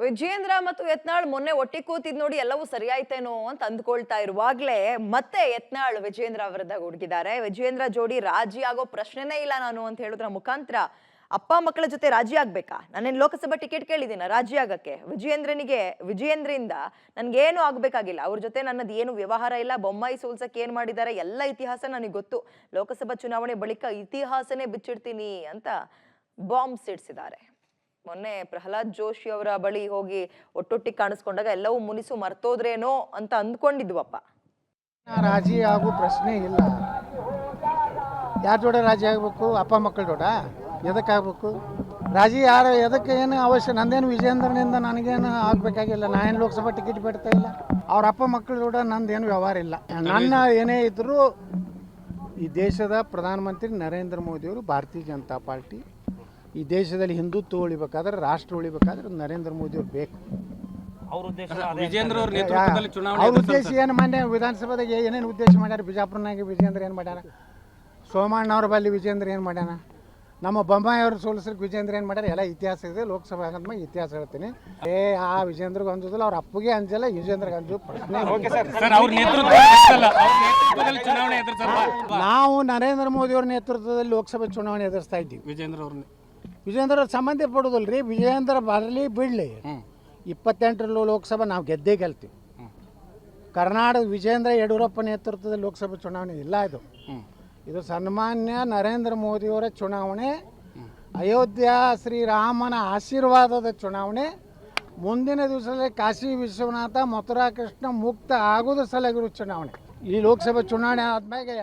ವಿಜೇಂದ್ರ ಮತ್ತು ಯತ್ನಾಳ್ ಮೊನ್ನೆ ಒಟ್ಟಿಗೆ ಕೂತಿದ್ ನೋಡಿ ಎಲ್ಲವೂ ಸರಿಯಾಯ್ತೇನೋ ಅಂತ ಅಂದ್ಕೊಳ್ತಾ ಇರುವಾಗ್ಲೇ ಮತ್ತೆ ಯತ್ನಾಳ್ ವಿಜೇಂದ್ರ ವಿರುದ್ಧ ಗುಡುಗಿದ್ದಾರೆ. ವಿಜೇಂದ್ರ ಜೋಡಿ ರಾಜಿ ಆಗೋ ಪ್ರಶ್ನೆನೇ ಇಲ್ಲ ನಾನು ಅಂತ ಹೇಳೋದ್ರ ಮುಖಾಂತರ ಅಪ್ಪ ಮಕ್ಕಳ ಜೊತೆ ರಾಜಿ ಆಗ್ಬೇಕಾ, ನಾನೇನ್ ಲೋಕಸಭಾ ಟಿಕೆಟ್ ಕೇಳಿದ್ದೀನ ರಾಜಿ ಆಗಕ್ಕೆ, ವಿಜಯೇಂದ್ರಿಂದ ನನ್ಗೇನು ಆಗ್ಬೇಕಾಗಿಲ್ಲ, ಅವ್ರ ಜೊತೆ ನನ್ನದು ಏನು ವ್ಯವಹಾರ ಇಲ್ಲ, ಬೊಮ್ಮಾಯಿ ಸೋಲ್ಸಕ್ಕೆ ಏನ್ ಮಾಡಿದ್ದಾರೆ ಎಲ್ಲ ಇತಿಹಾಸ ನನಗೆ ಗೊತ್ತು, ಲೋಕಸಭಾ ಚುನಾವಣೆ ಬಳಿಕ ಇತಿಹಾಸನೇ ಬಿಚ್ಚಿಡ್ತೀನಿ ಅಂತ ಬಾಂಬ್ ಸಿಡಿಸಿದ್ದಾರೆ. ಮೊನ್ನೆ ಪ್ರಹ್ಲಾದ್ ಜೋಶಿ ಅವರ ಬಳಿ ಹೋಗಿ ಒಟ್ಟೊಟ್ಟಿಗೆ ಕಾಣಿಸ್ಕೊಂಡಾಗ ಎಲ್ಲವೂ ಮುನಿಸು ಮರ್ತೋದ್ರೇನೋ ಅಂತ ಅಂದ್ಕೊಂಡಿದ್ವಪ್ಪ. ರಾಜಿ ಆಗೋ ಪ್ರಶ್ನೆ ಇಲ್ಲ. ಯಾರ ಜೋಡ ರಾಜಿ ಆಗಬೇಕು? ಅಪ್ಪ ಮಕ್ಕಳ ಜೋಡ ಎದಕ್ಕಾಗಬೇಕು ರಾಜಿ? ಯಾರು ಎದಕ್ಕೆ ಏನು ಅವಶ್ಯ? ನಂದೇನು ವಿಜೇಂದ್ರನಿಂದ ನನಗೇನು ಆಗಬೇಕಾಗಿಲ್ಲ, ನಾನೇನು ಲೋಕಸಭಾ ಟಿಕೆಟ್ ಬಿಡ್ತಾ ಇಲ್ಲ. ಅವ್ರ ಅಪ್ಪ ಮಕ್ಕಳ ಜೋಡ ನಂದೇನು ವ್ಯವಹಾರ ಇಲ್ಲ. ನನ್ನ ಏನೇ ಇದ್ದರೂ ಈ ದೇಶದ ಪ್ರಧಾನಮಂತ್ರಿ ನರೇಂದ್ರ ಮೋದಿಯವರು ಭಾರತೀಯ ಜನತಾ ಪಾರ್ಟಿ, ಈ ದೇಶದಲ್ಲಿ ಹಿಂದುತ್ವ ಉಳಿಬೇಕಾದ್ರೆ, ರಾಷ್ಟ್ರ ಉಳಿಬೇಕಾದ್ರೆ ನರೇಂದ್ರ ಮೋದಿಯವ್ರು ಬೇಕು. ಅವ್ರ ಉದ್ದೇಶ ಅವ್ರ ಉದ್ದೇಶ ಏನು? ಮೊನ್ನೆ ವಿಧಾನಸಭೆದಾಗ ಏನೇನು ಉದ್ದೇಶ ಮಾಡ್ಯಾರ? ಬಿಜಾಪುರನಾಗೆ ವಿಜೇಂದ್ರ ಏನು ಮಾಡ್ಯಾರ? ಸೋಮಣ್ಣವ್ರ ಬಲ್ಲಿ ವಿಜೇಂದ್ರ ಏನು ಮಾಡ್ಯಾನ? ನಮ್ಮ ಬೊಮ್ಮಾಯಿ ಅವರು ಸೋಲಿಸ್ಲಿಕ್ಕೆ ವಿಜೇಂದ್ರ ಏನು ಮಾಡ್ಯಾರ? ಎಲ್ಲ ಇತಿಹಾಸ ಇದೆ. ಲೋಕಸಭೆ ಆಗಂದ್ಮೇಲೆ ಇತಿಹಾಸ ಹೇಳ್ತೀನಿ. ಆ ವಿಜೇಂದ್ರಗೆ ಅಂಜೋದಿಲ್ಲ, ಅವ್ರ ಅಪ್ಪಗೆ ಅಂಜಲ್ಲ, ವಿಜೇಂದ್ರಗೆ ಅಂಜೋ ಪ್ರಶ್ನೆ. ನಾವು ನರೇಂದ್ರ ಮೋದಿ ಅವ್ರ ನೇತೃತ್ವದಲ್ಲಿ ಲೋಕಸಭೆ ಚುನಾವಣೆ ಎದುರಿಸ್ತಾ ಇದ್ದೀವಿ. ವಿಜೇಂದ್ರ ಅವ್ರ ಸಂಬಂಧ ಪಡೋದಿಲ್ಲ ರೀ. ವಿಜೇಂದ್ರ ಬರಲಿ ಬಿಡಲಿ, 28ರಲ್ಲಿ ಲೋಕಸಭೆ ನಾವು ಗೆದ್ದೇ ಗೆಲ್ತೀವಿ. ಕರ್ನಾಟಕ ವಿಜೇಂದ್ರ ಯಡಿಯೂರಪ್ಪ ನೇತೃತ್ವದಲ್ಲಿ ಲೋಕಸಭೆ ಚುನಾವಣೆ ಇಲ್ಲ. ಇದು ಸನ್ಮಾನ್ಯ ನರೇಂದ್ರ ಮೋದಿಯವರ ಚುನಾವಣೆ, ಅಯೋಧ್ಯ ಶ್ರೀರಾಮನ ಆಶೀರ್ವಾದದ ಚುನಾವಣೆ. ಮುಂದಿನ ದಿವಸದಲ್ಲಿ ಕಾಶಿ ವಿಶ್ವನಾಥ, ಮಥುರಾ ಕೃಷ್ಣ ಮುಕ್ತ ಆಗೋದು ಸಲಗಿರೋ ಚುನಾವಣೆ. ಈ ಲೋಕಸಭೆ ಚುನಾವಣೆ ಆದ್ಮೇಲೆ